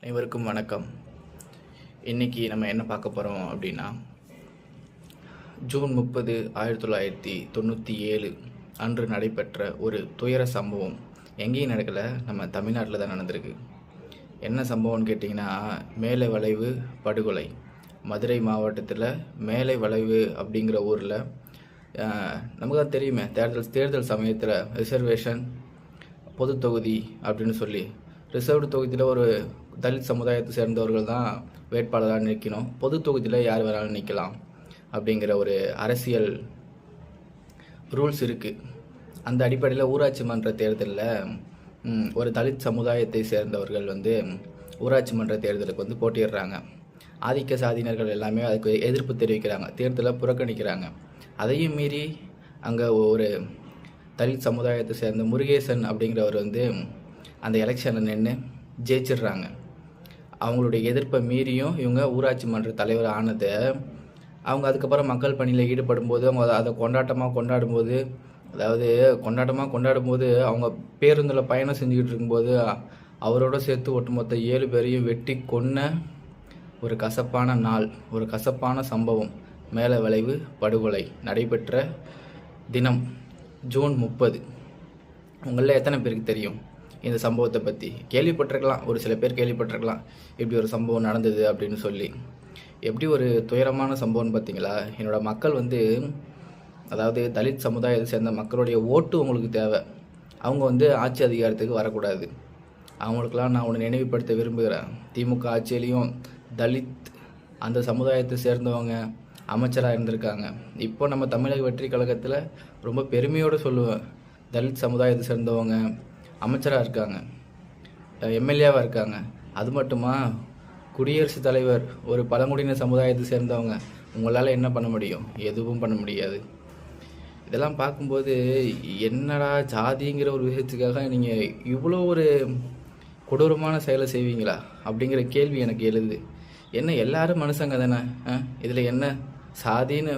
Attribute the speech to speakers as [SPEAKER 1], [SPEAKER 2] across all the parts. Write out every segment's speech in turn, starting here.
[SPEAKER 1] அனைவருக்கும் வணக்கம். இன்றைக்கி நம்ம என்ன பார்க்க போகிறோம் அப்படின்னா, ஜூன் 30, 1997 அன்று நடைபெற்ற ஒரு துயர சம்பவம். எங்கேயும் நடக்கலை, நம்ம தமிழ்நாட்டில் தான் நடந்திருக்கு. என்ன சம்பவம்னு கேட்டிங்கன்னா, மேலை வளைவு படுகொலை. மதுரை மாவட்டத்தில் மேலை வளைவு அப்படிங்கிற ஊரில் நமக்கு தான் தெரியுமே, தேர்தல் சமயத்தில் ரிசர்வேஷன் பொது தொகுதி அப்படின்னு சொல்லி ரிசர்வ்டு தொகுதியில் ஒரு தலித் சமுதாயத்தை சேர்ந்தவர்கள் தான் வேட்பாளராக நிற்கணும். பொது தொகுதியில் யார் வேணாலும் நிற்கலாம் அப்படிங்கிற ஒரு அரசியல் ரூல்ஸ் இருக்குது. அந்த அடிப்படையில் ஊராட்சி மன்ற தேர்தலில் ஒரு தலித் சமுதாயத்தை சேர்ந்தவர்கள் ஊராட்சி மன்ற தேர்தலுக்கு போட்டிடுறாங்க. ஆதிக்க சாதியினர்கள் எல்லாமே அதுக்கு எதிர்ப்பு தெரிவிக்கிறாங்க, தேர்தலை புறக்கணிக்கிறாங்க. அதையும் மீறி அங்கே ஒரு தலித் சமுதாயத்தை சேர்ந்த முருகேசன் அப்படிங்கிறவர் அந்த எலெக்ஷனில் நின்று ஜெயிச்சிடுறாங்க. அவங்களுடைய எதிர்ப்பை மீறியும் இவங்க ஊராட்சி மன்ற தலைவர் ஆனதை அவங்க அதுக்கப்புறம் மக்கள் பணியில் ஈடுபடும் போது அவங்க அதை கொண்டாடும்போது அவங்க பேருந்தில் பயணம் செஞ்சுக்கிட்டு இருக்கும்போது அவரோட சேர்த்து ஒட்டுமொத்த 7 பேரையும் வெட்டி கொன்ன ஒரு கசப்பான நாள், ஒரு கசப்பான சம்பவம். மேலே வளைவு படுகொலை நடைபெற்ற தினம் ஜூன் 30. உங்களில் எத்தனை பேருக்கு தெரியும் இந்த சம்பவத்தை பற்றி? கேள்விப்பட்டிருக்கலாம், ஒரு சில பேர் கேள்விப்பட்டிருக்கலாம், இப்படி ஒரு சம்பவம் நடந்தது அப்படின்னு சொல்லி. எப்படி ஒரு துயரமான சம்பவம்னு பார்த்தீங்களா? என்னோடய மக்கள் அதாவது தலித் சமுதாயத்தை சேர்ந்த மக்களுடைய ஓட்டு உங்களுக்கு தேவை. அவங்க ஆட்சி அதிகாரத்துக்கு வரக்கூடாது. அவங்களுக்கெல்லாம் நான் ஒன்று நினைவுபடுத்த விரும்புகிறேன். திமுக ஆட்சியிலையும் தலித் அந்த சமுதாயத்தை சேர்ந்தவங்க அமைச்சராக இருந்திருக்காங்க. இப்போ நம்ம தமிழக வெற்றி கழகத்தில் ரொம்ப பெருமையோடு சொல்லுவேன், தலித் சமுதாயத்தை சேர்ந்தவங்க அமைச்சராக இருக்காங்க, எம்எல்ஏவாக இருக்காங்க. அது மட்டுமா, குடியரசுத் தலைவர் ஒரு பழங்குடியின சமுதாயத்தை சேர்ந்தவங்க. உங்களால் என்ன பண்ண முடியும்? எதுவும் பண்ண முடியாது. இதெல்லாம் பார்க்கும்போது என்னடா ஜாதிங்கிற ஒரு விஷயத்துக்காக நீங்கள் இவ்வளோ ஒரு கொடூரமான செயலை செய்வீங்களா அப்படிங்கிற கேள்வி எனக்கு எழுது. என்ன எல்லாரும் மனுஷங்க தானே, இதில் என்ன சாதின்னு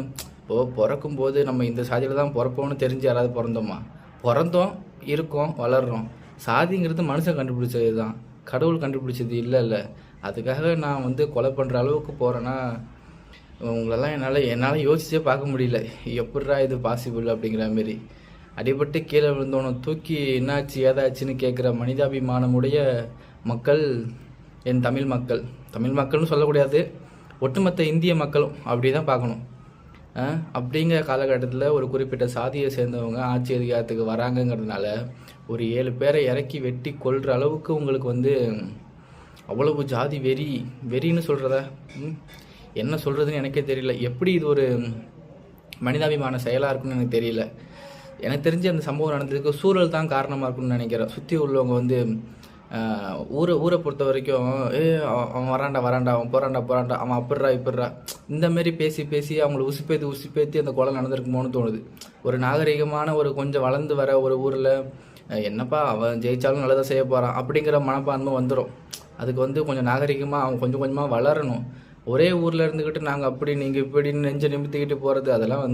[SPEAKER 1] பிறக்கும்போது நம்ம இந்த சாதியில் தான் பிறப்போம்னு தெரிஞ்சு யாராவது பிறந்தோமா? பிறந்தோம், இருக்கோம், வளர்கிறோம். சாதிங்கிறது மனுஷன் கண்டுபிடிச்சது தான், கடவுள் கண்டுபிடிச்சது இல்லை. அதுக்காக நான் கொலை பண்ணுற அளவுக்கு போகிறேன்னா உங்களெல்லாம் என்னால் யோசிச்சே பார்க்க முடியல. எப்படிரா இது பாசிபிள் அப்படிங்கிற மாரி. அடிபட்டு கீழே விழுந்தோன்னு தூக்கி என்னாச்சு ஏதாச்சுன்னு கேட்குற மனிதாபிமானமுடைய மக்கள் என் தமிழ் மக்கள்னு சொல்லக்கூடாது, ஒட்டுமொத்த இந்திய மக்களும் அப்படி தான் பார்க்கணும். அப்படிங்கிற காலகட்டத்தில் ஒரு குறிப்பிட்ட சாதியை சேர்ந்தவங்க ஆட்சி அதிகாரத்துக்கு வராங்கங்கிறதுனால ஒரு 7 பேரை இறக்கி வெட்டி கொள்கிற அளவுக்கு உங்களுக்கு அவ்வளவு ஜாதி வெறின்னு சொல்கிறதா, என்ன சொல்கிறதுன்னு எனக்கே தெரியல. எப்படி இது ஒரு மனிதாபிமான செயலாக இருக்குன்னு எனக்கு தெரியல. எனக்கு தெரிஞ்சு அந்த சம்பவம் நடந்ததுக்கு சூழல் தான் காரணமாக இருக்குன்னு நினைக்கிறேன். சுற்றி உள்ளவங்க ஊரை பொறுத்த வரைக்கும் அவன் வராண்டா அவன் போகிறாண்டா அவன் இப்படிறா இந்த மாதிரி பேசி அவங்கள உசுப்பேத்தி அந்த கொலை நடந்திருக்குமோன்னு தோணுது. ஒரு நாகரிகமான ஒரு கொஞ்சம் வளர்ந்து வர ஒரு ஊரில் என்னப்பா அவன் ஜெயிச்சாலும் நல்லதாக செய்ய போகிறான் அப்படிங்கிற மனப்பான்மை வந்துடும். அதுக்கு கொஞ்சம் நாகரிகமாக அவன் கொஞ்சம் கொஞ்சமாக வளரணும். ஒரே ஊரில் இருந்துக்கிட்டு நாங்கள் அப்படி நீங்கள் இப்படின்னு நெஞ்சை நிமித்திக்கிட்டு போகிறது அதெல்லாம்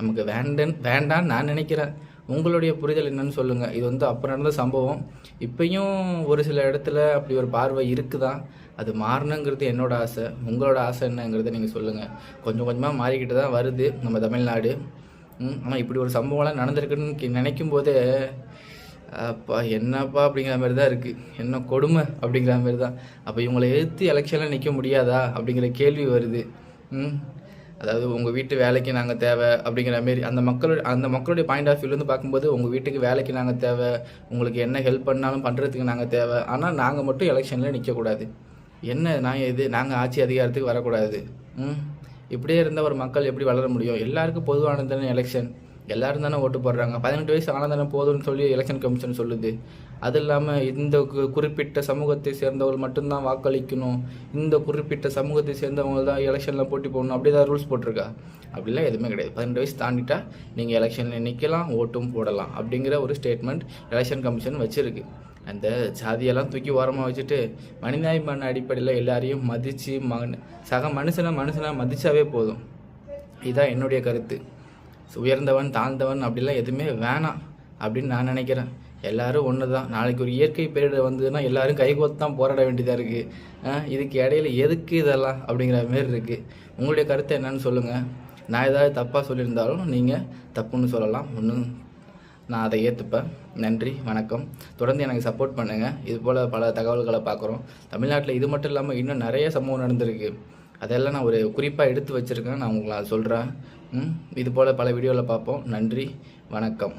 [SPEAKER 1] நமக்கு வேண்டான்னு நான் நினைக்கிறேன். உங்களுடைய புரிதல் என்னன்னு சொல்லுங்கள். இது அப்போ நடந்த சம்பவம். இப்பயும் ஒரு சில இடத்துல அப்படி ஒரு பார்வை இருக்குதான். அது மாறணுங்கிறது என்னோட ஆசை. உங்களோட ஆசை என்னங்கிறத நீங்கள் சொல்லுங்கள். கொஞ்சம் கொஞ்சமாக மாறிக்கிட்டு தான் வருது நம்ம தமிழ்நாடு. ஆனால் இப்படி ஒரு சம்பவம்லாம் நடந்திருக்குன்னு நினைக்கும் போதே அப்பா என்னப்பா அப்படிங்கிற மாதிரி தான் இருக்குது. என்ன கொடுமை அப்படிங்கிற மாதிரி தான். அப்போ இவங்களை எதிர்த்து எலெக்ஷனில் நிற்க முடியாதா அப்படிங்கிற கேள்வி வருது. அதாவது உங்கள் வீட்டு வேலைக்கு நாங்கள் தேவை அப்படிங்கிற மாரி அந்த மக்களுடைய பாயிண்ட் ஆஃப் வியூலேருந்து பார்க்கும்போது உங்கள் வீட்டுக்கு வேலைக்கு நாங்கள் தேவை, உங்களுக்கு என்ன ஹெல்ப் பண்ணாலும் பண்ணுறதுக்கு நாங்கள் தேவை, ஆனால் நாங்கள் மட்டும் எலெக்ஷனில் நிற்கக்கூடாது. என்ன நாங்கள் ஆட்சி அதிகாரத்துக்கு வரக்கூடாது. இப்படியே இருந்தால் ஒரு மக்கள் எப்படி வளர முடியும்? எல்லாருக்கும் பொதுவானது தானே எலெக்ஷன், எல்லாரும் தானே ஓட்டு போடுறாங்க. 18 வயசு ஆனால் தானே போதும்னு சொல்லி எலெக்ஷன் கமிஷன் சொல்லுது. அது இல்லாமல் இந்த குறிப்பிட்ட சமூகத்தை சேர்ந்தவர்கள் மட்டும்தான் வாக்களிக்கணும், இந்த குறிப்பிட்ட சமூகத்தை சேர்ந்தவங்க தான் எலெக்ஷனில் போட்டி போடணும், அப்படி தான் ரூல்ஸ் போட்டிருக்கா? அப்படிலாம் எதுவுமே கிடையாது. 18 வயசு தாண்டிட்டா நீங்கள் எலெக்ஷனில் நிற்கலாம், ஓட்டும் போடலாம் அப்படிங்கிற ஒரு ஸ்டேட்மெண்ட் எலெக்ஷன் கமிஷன் வச்சுருக்கு. அந்த ஜாதியெல்லாம் தூக்கி ஓரமாக வச்சுட்டு மனிதாபிமான அடிப்படையில் எல்லாரையும் மதித்து சக மனுஷனாக மதித்தாவே போதும். இதுதான் என்னுடைய கருத்து. உயர்ந்தவன் தாழ்ந்தவன் அப்படிலாம் எதுவுமே வேணாம் அப்படின்னு நான் நினைக்கிறேன். எல்லாரும் ஒன்று தான். நாளைக்கு ஒரு இயற்கை பேரிடர் வந்ததுன்னா எல்லாரும் கைகோத்து தான் போராட வேண்டியதாக இருக்குது. இதுக்கு இடையில எதுக்கு இதெல்லாம் அப்படிங்கிற மாரி இருக்குது. உங்களுடைய கருத்தை என்னன்னு சொல்லுங்கள். நான் ஏதாவது தப்பாக சொல்லியிருந்தாலும் நீங்கள் தப்புன்னு சொல்லலாம். நான் அதை ஏற்றுப்பேன். நன்றி, வணக்கம். தொடர்ந்து எனக்கு சப்போர்ட் பண்ணுங்கள். இது போல் பல தகவல்களை பார்க்குறோம். தமிழ்நாட்டில் இது மட்டும் இல்லாமல் இன்னும் நிறைய சம்பவம் நடந்திருக்கு. அதெல்லாம் நான் ஒரு குறிப்பாக எடுத்து வச்சுருக்கேன். நான் உங்களுக்கு அதை சொல்கிறேன். இது போல் பல வீடியோவில் பார்ப்போம். நன்றி, வணக்கம்.